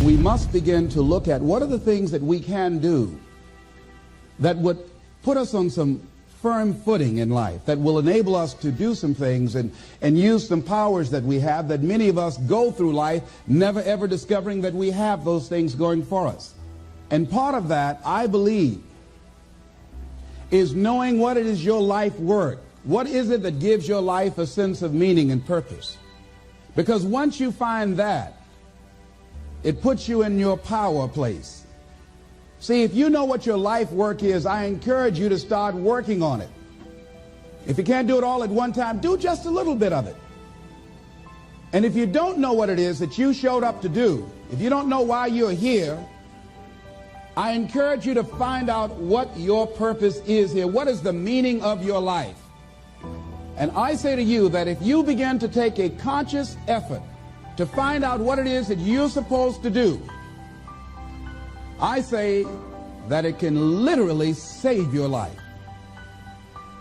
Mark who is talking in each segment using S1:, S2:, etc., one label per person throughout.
S1: We must begin to look at what are the things that we can do that would put us on some firm footing in life, that will enable us to do some things and use some powers that we have, that many of us go through life never ever discovering that we have those things going for us. And part of that, I believe, is knowing what it is your life worth. What is it that gives your life a sense of meaning and purpose? Because once you find that, it puts you in your power place. See, if you know what your life work is, I encourage you to start working on it. If you can't do it all at one time, do just a little bit of it. And if you don't know what it is that you showed up to do, if you don't know why you're here, I encourage you to find out what your purpose is here. What is the meaning of your life? And I say to you that if you begin to take a conscious effort to find out what it is that you're supposed to do, I say that it can literally save your life.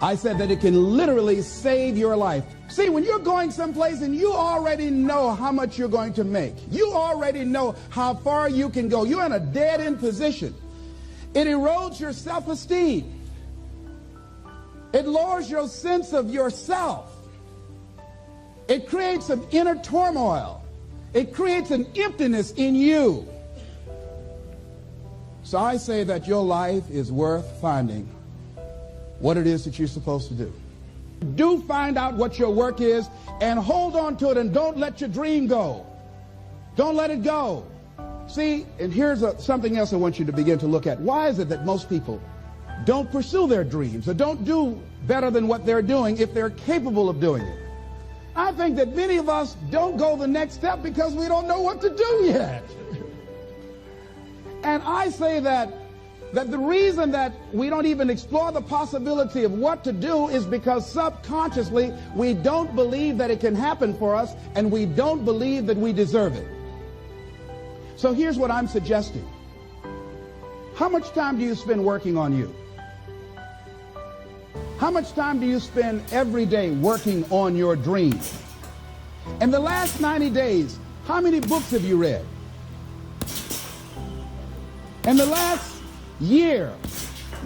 S1: I said that it can literally save your life. See, when you're going someplace and you already know how much you're going to make, you already know how far you can go, you're in a dead-end position. It erodes your self-esteem. It lowers your sense of yourself. It creates an inner turmoil. It creates an emptiness in you. So I say that your life is worth finding what it is that you're supposed to do. Do find out what your work is and hold on to it, and don't let your dream go. Don't let it go. See, and here's something else I want you to begin to look at. Why is it that most people don't pursue their dreams or don't do better than what they're doing if they're capable of doing it? I think that many of us don't go the next step because we don't know what to do yet. And I say that the reason that we don't even explore the possibility of what to do is because subconsciously we don't believe that it can happen for us, and we don't believe that we deserve it. So here's what I'm suggesting. How much time do you spend working on you? How much time do you spend every day working on your dreams? In the last 90 days, how many books have you read? In the last year,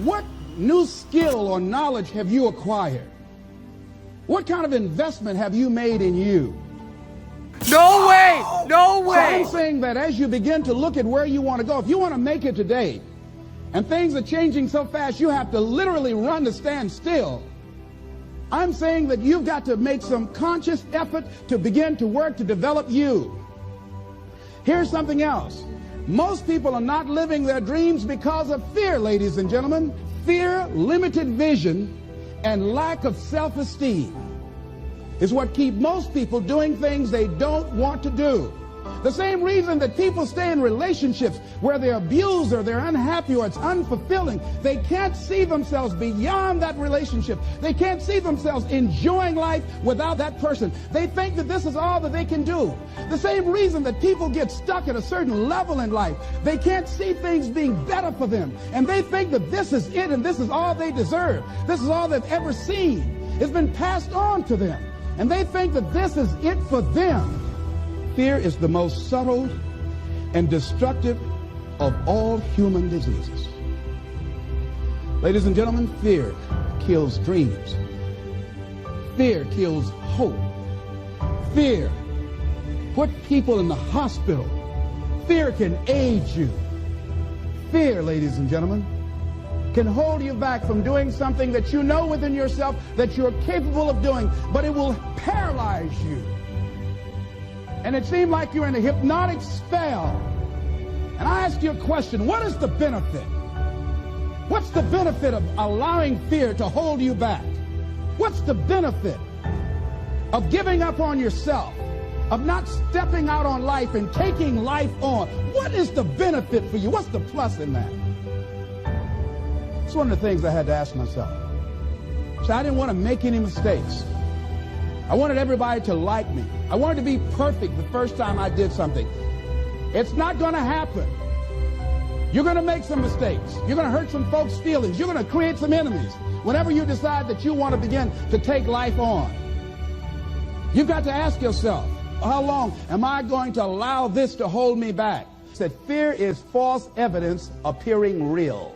S1: what new skill or knowledge have you acquired? What kind of investment have you made in you?
S2: No way! No way!
S1: So I'm saying that as you begin to look at where you want to go, if you want to make it today, and things are changing so fast you have to literally run to stand still, I'm saying that you've got to make some conscious effort to begin to work to develop you. Here's something else. Most people are not living their dreams because of fear, ladies and gentlemen. Fear, limited vision, and lack of self-esteem is what keep most people doing things they don't want to do. The same reason that people stay in relationships where they're abused or they're unhappy or it's unfulfilling. They can't see themselves beyond that relationship. They can't see themselves enjoying life without that person. They think that this is all that they can do. The same reason that people get stuck at a certain level in life. They can't see things being better for them. And they think that this is it and this is all they deserve. This is all they've ever seen. It's been passed on to them. And they think that this is it for them. Fear is the most subtle and destructive of all human diseases. Ladies and gentlemen, fear kills dreams. Fear kills hope. Fear puts people in the hospital. Fear can age you. Fear, ladies and gentlemen, can hold you back from doing something that you know within yourself that you're capable of doing, but it will paralyze you. And it seemed like you're in a hypnotic spell. And I ask you a question, what is the benefit? What's the benefit of allowing fear to hold you back? What's the benefit of giving up on yourself, of not stepping out on life and taking life on? What is the benefit for you? What's the plus in that? It's one of the things I had to ask myself. So I didn't want to make any mistakes. I wanted everybody to like me. I wanted to be perfect the first time I did something. It's not going to happen. You're going to make some mistakes. You're going to hurt some folks' feelings. You're going to create some enemies whenever you decide that you want to begin to take life on. You've got to ask yourself, how long am I going to allow this to hold me back? Said fear is false evidence appearing real.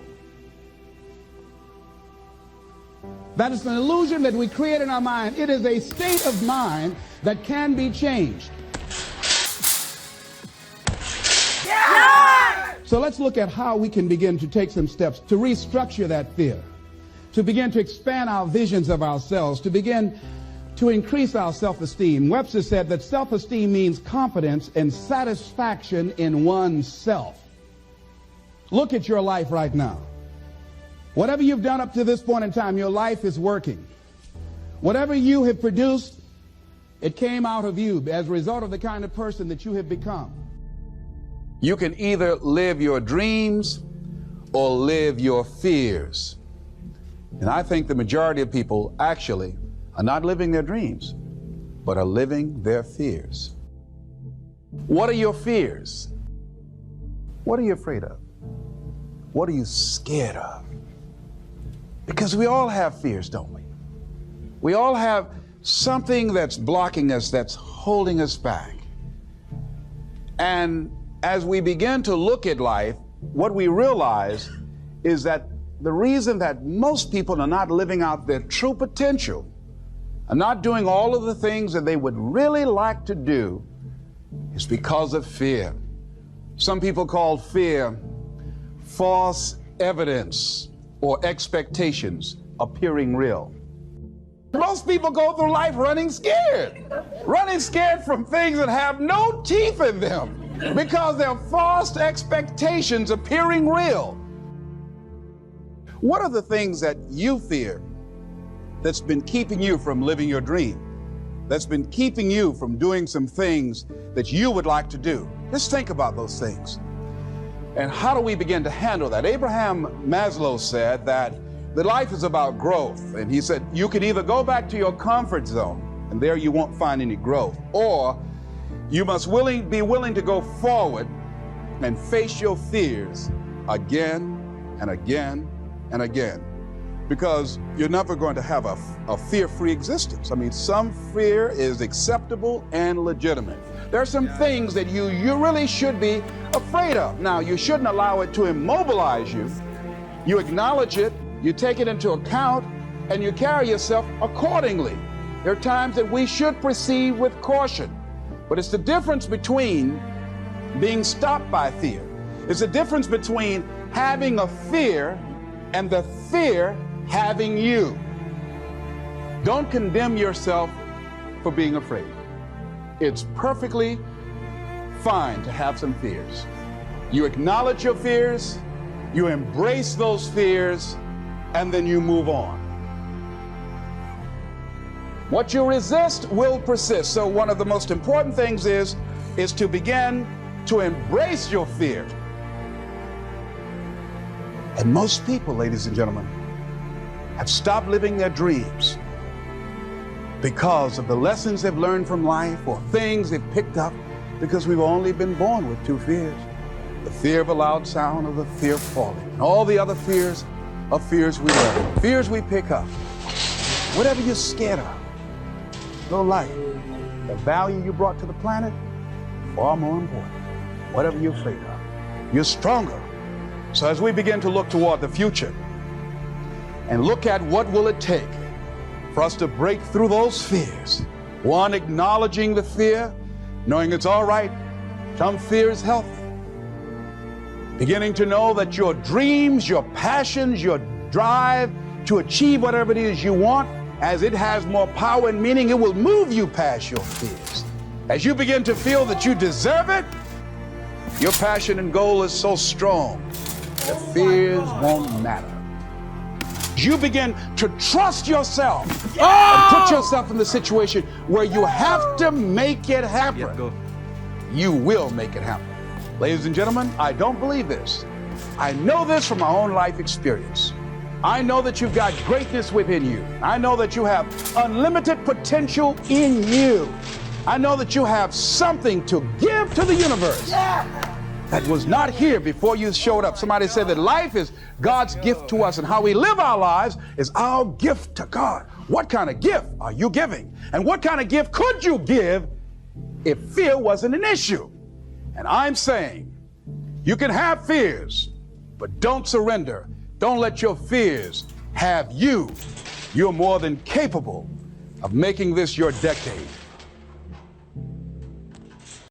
S1: That is an illusion that we create in our mind. It is a state of mind that can be changed. Yeah! So let's look at how we can begin to take some steps to restructure that fear, to begin to expand our visions of ourselves, to begin to increase our self-esteem. Webster said that self-esteem means confidence and satisfaction in oneself. Look at your life right now. Whatever you've done up to this point in time, your life is working. Whatever you have produced, it came out of you as a result of the kind of person that you have become.
S3: You can either live your dreams or live your fears. And I think the majority of people actually are not living their dreams, but are living their fears. What are your fears? What are you afraid of? What are you scared of? Because we all have fears, don't we? We all have something that's blocking us, that's holding us back. And as we begin to look at life, what we realize is that the reason that most people are not living out their true potential, are not doing all of the things that they would really like to do, is because of fear. Some people call fear false evidence or expectations appearing real. Most people go through life running scared from things that have no teeth in them because they're false expectations appearing real. What are the things that you fear that's been keeping you from living your dream, that's been keeping you from doing some things that you would like to do? Just think about those things. And how do we begin to handle that? Abraham Maslow said that life is about growth. And he said, you can either go back to your comfort zone, and there you won't find any growth, or you must be willing to go forward and face your fears again and again and again. Because you're never going to have a fear-free existence. I mean, some fear is acceptable and legitimate. There are some things that you really should be afraid of. Now, you shouldn't allow it to immobilize you. You acknowledge it, you take it into account, and you carry yourself accordingly. There are times that we should proceed with caution. But it's the difference between being stopped by fear. It's the difference between having a fear and the fear having you. Don't condemn yourself for being afraid. It's perfectly fine to have some fears. You acknowledge your fears, you embrace those fears, and then you move on. What you resist will persist. So one of the most important things is to begin to embrace your fear. And most people, ladies and gentlemen, have stopped living their dreams because of the lessons they've learned from life or things they've picked up, because we've only been born with two fears. The fear of a loud sound or the fear of falling. And all the other fears are fears we learn, fears we pick up. Whatever you're scared of, your life, the value you brought to the planet, far more important. Whatever you're afraid of, you're stronger. So as we begin to look toward the future and look at what will it take for us to break through those fears, one, acknowledging the fear, knowing it's all right, some fear is healthy. Beginning to know that your dreams, your passions, your drive to achieve whatever it is you want, as it has more power and meaning, it will move you past your fears. As you begin to feel that you deserve it, your passion and goal is so strong, the fears won't matter. You begin to trust yourself and put yourself in the situation where you have to make it happen. You will make it happen. Ladies and gentlemen, I don't believe this. I know this from my own life experience. I know that you've got greatness within you. I know that you have unlimited potential in you. I know that you have something to give to the universe that was not here before you showed up. Somebody said that life is God's gift to us, and how we live our lives is our gift to God. What kind of gift are you giving? And what kind of gift could you give if fear wasn't an issue? And I'm saying You can have fears, but don't surrender. Don't let your fears have you. You're more than capable of making this your decade.